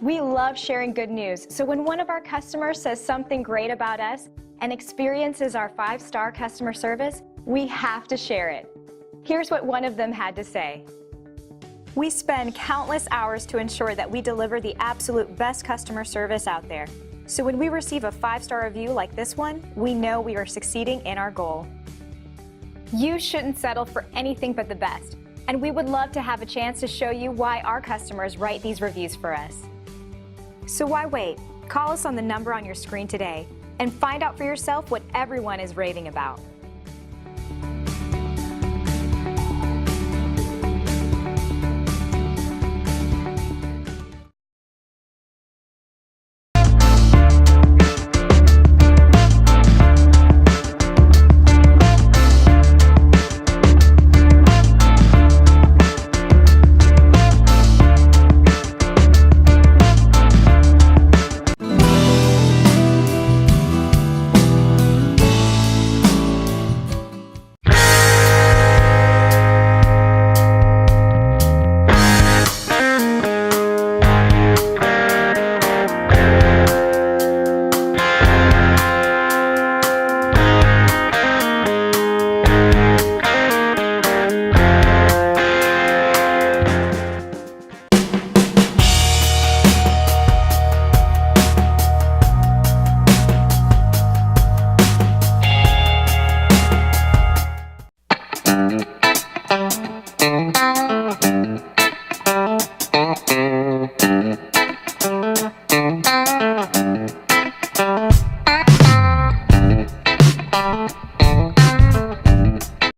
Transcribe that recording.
We love sharing good news, so when one of our customers says something great about us and experiences our 5-star customer service, we have to share it. Here's what one of them had to say. We spend countless hours to ensure that we deliver the absolute best customer service out there. So when we receive a 5-star review like this one, we know we are succeeding in our goal. You shouldn't settle for anything but the best, and we would love to have a chance to show you why our customers write these reviews for us. So why wait? Call us on the number on your screen today and find out for yourself what everyone is raving about.